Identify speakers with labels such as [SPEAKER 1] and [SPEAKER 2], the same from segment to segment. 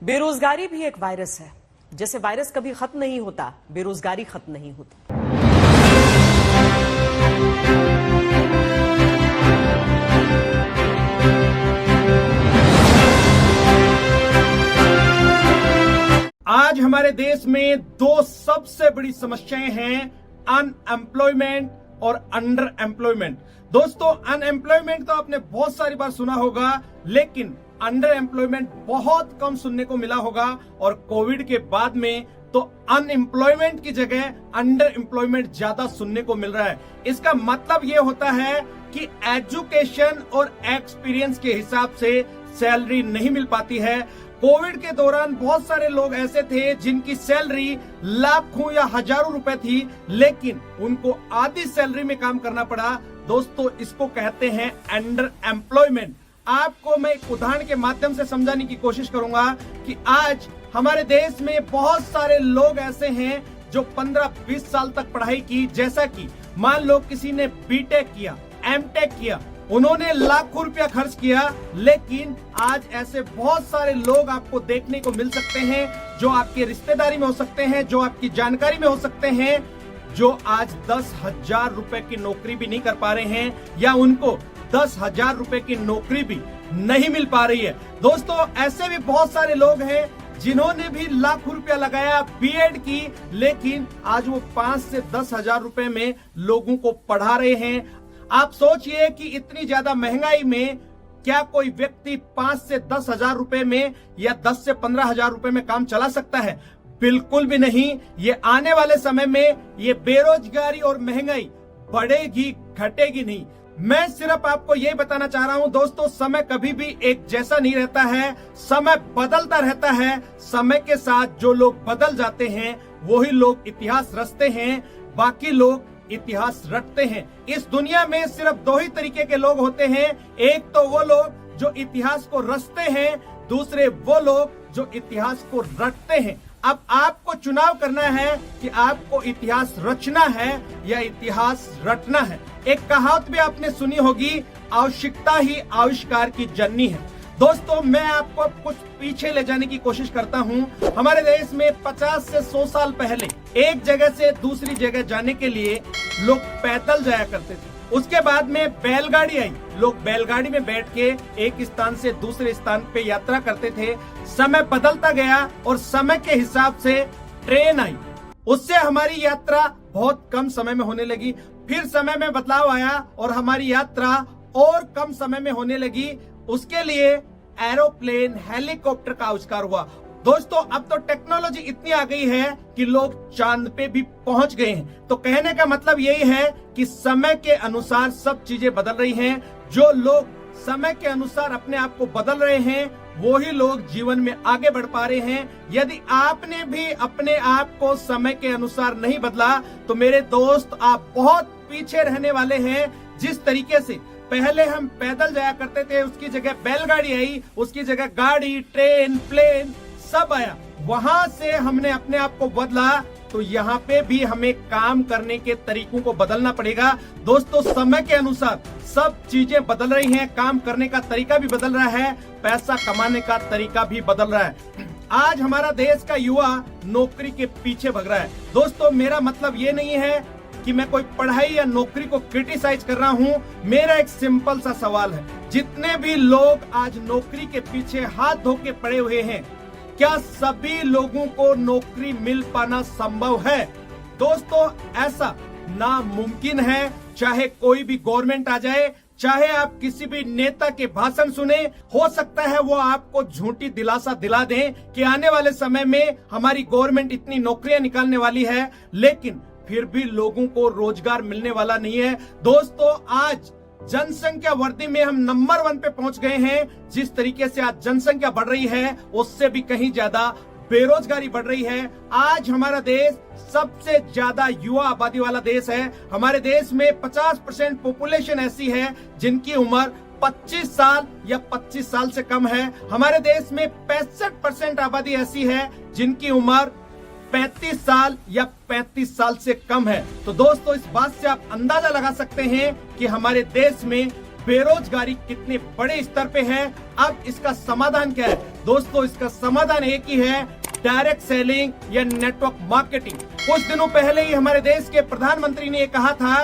[SPEAKER 1] बेरोजगारी भी एक वायरस है। जैसे वायरस कभी खत्म नहीं होता, बेरोजगारी खत्म नहीं होती।
[SPEAKER 2] आज हमारे देश में दो सबसे बड़ी समस्याएं हैं, अनएम्प्लॉयमेंट और अंडर एम्प्लॉयमेंट। दोस्तों, अनएम्प्लॉयमेंट तो आपने बहुत सारी बार सुना होगा, लेकिन अंडर एम्प्लॉयमेंट बहुत कम सुनने को मिला होगा। और कोविड के बाद में तो अनएम्प्लॉयमेंट की जगह अंडर एम्प्लॉयमेंट ज्यादा सुनने को मिल रहा है। इसका मतलब ये होता है कि एजुकेशन और एक्सपीरियंस के हिसाब से सैलरी नहीं मिल पाती है। कोविड के दौरान बहुत सारे लोग ऐसे थे जिनकी सैलरी लाखों या हजारों रुपए थी, लेकिन उनको आधी सैलरी में काम करना पड़ा। दोस्तों, इसको कहते हैं अंडर एम्प्लॉयमेंट। आपको मैं एक उदाहरण के माध्यम से समझाने की कोशिश करूंगा कि आज हमारे देश में बहुत सारे लोग ऐसे हैं जो 15-20 साल तक पढ़ाई की, जैसा कि मान लो किसी ने बीटेक किया, एमटेक किया, उन्होंने लाखों रुपया खर्च किया, लेकिन आज ऐसे बहुत सारे लोग आपको देखने को मिल सकते हैं जो आपके रिश्तेदारी में हो सकते हैं, जो आपकी जानकारी में हो सकते हैं, जो आज 10,000 रुपए की नौकरी भी नहीं कर पा रहे हैं, या उनको 10,000 रुपए की नौकरी भी नहीं मिल पा रही है। दोस्तों, ऐसे भी बहुत सारे लोग हैं जिन्होंने भी लाखों रुपया लगाया, बीएड की, लेकिन आज वो 5 से 10,000 रुपए में लोगों को पढ़ा रहे हैं। आप सोचिए कि इतनी ज्यादा महंगाई में क्या कोई व्यक्ति 5 से 10,000 रुपए में या 10 से 15,000 रुपए में काम चला सकता है? बिल्कुल भी नहीं। ये आने वाले समय में ये बेरोजगारी और महंगाई बढ़ेगी, घटेगी नहीं। मैं सिर्फ आपको ये बताना चाह रहा हूं दोस्तों, समय कभी भी एक जैसा नहीं रहता है, समय बदलता रहता है। समय के साथ जो लोग बदल जाते हैं वही लोग इतिहास रचते हैं, बाकी लोग इतिहास रटते हैं। इस दुनिया में सिर्फ दो ही तरीके के लोग होते हैं, एक तो वो लोग जो इतिहास को रचते हैं, दूसरे वो लोग जो इतिहास को रटते हैं। अब आपको चुनाव करना है कि आपको इतिहास रचना है या इतिहास रटना है। एक कहावत भी आपने सुनी होगी, आवश्यकता ही आविष्कार की जननी है। दोस्तों, मैं आपको कुछ पीछे ले जाने की कोशिश करता हूं। हमारे देश में 50 से 100 साल पहले एक जगह से दूसरी जगह जाने के लिए लोग पैदल जाया करते थे। उसके बाद में बैलगाड़ी आई, लोग बैलगाड़ी में बैठ के एक स्थान से दूसरे स्थान पे यात्रा करते थे। समय बदलता गया और समय के हिसाब से ट्रेन आई, उससे हमारी यात्रा बहुत कम समय में होने लगी। फिर समय में बदलाव आया और हमारी यात्रा और कम समय में होने लगी। उसके लिए एरोप्लेन, हेलीकॉप्टर का आविष्कार हुआ। दोस्तों, अब तो टेक्नोलॉजी इतनी आ गई है कि लोग चांद पे भी पहुंच गए हैं। तो कहने का मतलब यही है कि समय के अनुसार सब चीजें बदल रही हैं। जो लोग समय के अनुसार अपने आप को बदल रहे हैं, वो ही लोग जीवन में आगे बढ़ पा रहे हैं। यदि आपने भी अपने आप को समय के अनुसार नहीं बदला, तो मेरे दोस्त, आप बहुत पीछे रहने वाले हैं। जिस तरीके से पहले हम पैदल जाया करते थे, उसकी जगह बैलगाड़ी आई, उसकी जगह गाड़ी, ट्रेन, प्लेन सब आया, वहां से हमने अपने आप को बदला, तो यहाँ पे भी हमें काम करने के तरीकों को बदलना पड़ेगा। दोस्तों, समय के अनुसार सब चीजें बदल रही हैं, काम करने का तरीका भी बदल रहा है, पैसा कमाने का तरीका भी बदल रहा है। आज हमारा देश का युवा नौकरी के पीछे भाग रहा है। दोस्तों, मेरा मतलब ये नहीं है कि मैं कोई पढ़ाई या नौकरी को क्रिटिसाइज कर रहा हूं। मेरा एक सिंपल सा सवाल है, जितने भी लोग आज नौकरी के पीछे हाथ धो के पड़े हुए हैं, क्या सभी लोगों को नौकरी मिल पाना संभव है? दोस्तों, ऐसा नामुमकिन है। चाहे कोई भी गवर्नमेंट आ जाए, चाहे आप किसी भी नेता के भाषण सुने, हो सकता है वो आपको झूठी दिलासा दिला दें कि आने वाले समय में हमारी गवर्नमेंट इतनी नौकरियां निकालने वाली है, लेकिन फिर भी लोगों को रोजगार मिलने वाला नहीं है। दोस्तों, आज जनसंख्या वृद्धि में हम नंबर 1 पे पहुंच गए हैं। जिस तरीके से आज जनसंख्या बढ़ रही है, उससे भी कहीं ज्यादा बेरोजगारी बढ़ रही है। आज हमारा देश सबसे ज्यादा युवा आबादी वाला देश है। हमारे देश में 50% पॉपुलेशन ऐसी है जिनकी उम्र 25 साल या 25 साल से कम है। हमारे देश में 65% आबादी ऐसी है जिनकी उम्र 35 साल या 35 साल से कम है। तो दोस्तों, इस बात से आप अंदाजा लगा सकते हैं कि हमारे देश में बेरोजगारी कितने बड़े स्तर पे है। अब इसका समाधान क्या है दोस्तों? इसका समाधान एक ही है, डायरेक्ट सेलिंग या नेटवर्क मार्केटिंग। कुछ दिनों पहले ही हमारे देश के प्रधानमंत्री ने कहा था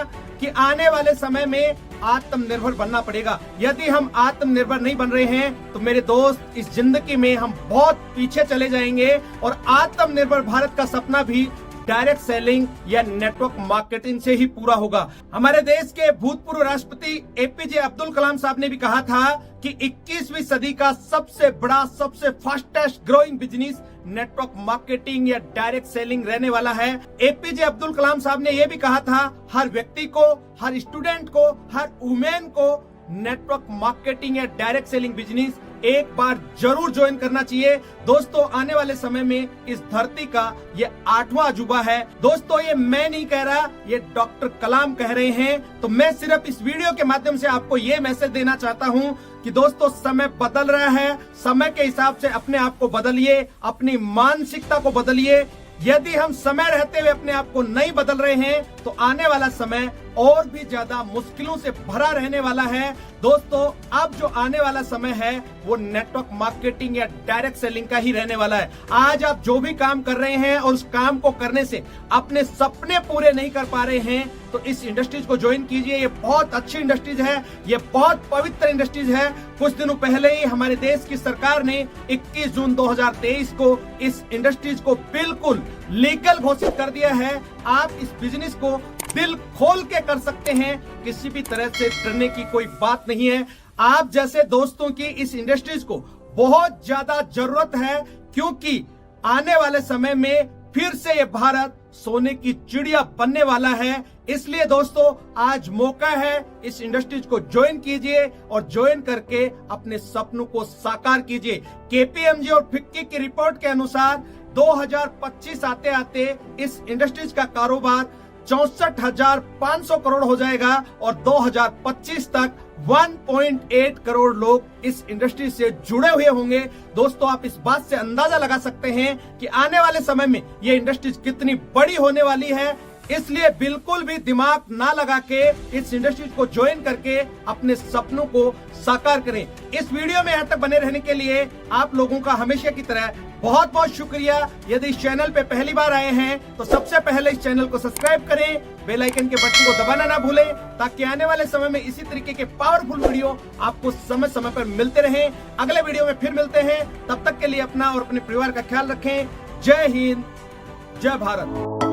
[SPEAKER 2] कि आने वाले समय में आत्मनिर्भर बनना पड़ेगा। यदि हम आत्मनिर्भर नहीं बन रहे हैं तो मेरे दोस्त इस जिंदगी में हम बहुत पीछे चले जाएंगे और आत्मनिर्भर भारत का सपना भी डायरेक्ट सेलिंग या नेटवर्क मार्केटिंग से ही पूरा होगा। हमारे देश के भूतपूर्व राष्ट्रपति एपीजे अब्दुल कलाम साहब ने भी कहा था कि 21वीं सदी का सबसे बड़ा, सबसे fastest growing business network marketing या डायरेक्ट सेलिंग रहने वाला है। एपीजे अब्दुल कलाम साहब ने यह भी कहा था, हर व्यक्ति को, हर स्टूडेंट को, हर वुमेन को नेटवर्क मार्केटिंग या डायरेक्ट सेलिंग बिजनेस एक बार जरूर ज्वाइन करना चाहिए। दोस्तों आने वाले समय में इस धरती का ये 8वां अजूबा है। दोस्तों ये मैं नहीं कह रहा, ये डॉक्टर कलाम कह रहे हैं। तो मैं सिर्फ इस वीडियो के माध्यम से आपको ये मैसेज देना चाहता हूँ कि दोस्तों समय बदल रहा है, समय के हिसाब से अपने आप को बदलिए, अपनी मानसिकता को बदलिए। यदि हम समय रहते हुए अपने आप को नहीं बदल रहे हैं तो आने वाला समय और भी ज्यादा मुश्किलों से भरा रहने वाला है। दोस्तों अब जो आने वाला समय है वो नेटवर्क मार्केटिंग या डायरेक्ट सेलिंग का ही रहने वाला है। आज आप जो भी काम कर रहे हैं और उस काम को करने से अपने सपने पूरे नहीं कर पा रहे हैं तो इस इंडस्ट्रीज को ज्वाइन कीजिए। ये बहुत अच्छी इंडस्ट्रीज है, ये बहुत पवित्र इंडस्ट्रीज है। कुछ दिनों पहले ही हमारे देश की सरकार ने 21 जून 2023 को इस इंडस्ट्रीज को बिल्कुल लीगल घोषित कर दिया है। आप इस बिजनेस को दिल खोल के कर सकते हैं, किसी भी तरह से डरने की कोई बात नहीं है। आप जैसे दोस्तों की इस इंडस्ट्रीज को बहुत ज्यादा जरूरत है, क्योंकि आने वाले समय में फिर से ये भारत सोने की चिड़िया बनने वाला है। इसलिए दोस्तों आज मौका है, इस इंडस्ट्रीज को ज्वाइन कीजिए और ज्वाइन करके अपने सपनों को साकार कीजिए। केपीएमजी और फिक्की की रिपोर्ट के अनुसार 2025 आते आते इस इंडस्ट्रीज का कारोबार 64,500 करोड़ हो जाएगा और 2025 तक 1.8 करोड़ लोग इस इंडस्ट्री से जुड़े हुए होंगे। दोस्तों आप इस बात से अंदाजा लगा सकते हैं कि आने वाले समय में ये इंडस्ट्रीज कितनी बड़ी होने वाली है। इसलिए बिल्कुल भी दिमाग ना लगा के इस इंडस्ट्रीज को ज्वाइन करके अपने सपनों को साकार करें। इस वीडियो में यहाँ तक बने रहने के लिए आप लोगों का हमेशा की तरह बहुत बहुत शुक्रिया। यदि इस चैनल पे पहली बार आए हैं तो सबसे पहले इस चैनल को सब्सक्राइब करें, बेल आइकन के बटन को दबाना ना भूलें, ताकि आने वाले समय में इसी तरीके के पावरफुल वीडियो आपको समय समय पर मिलते रहें। अगले वीडियो में फिर मिलते हैं, तब तक के लिए अपना और अपने परिवार का ख्याल रखें। जय हिंद, जय भारत।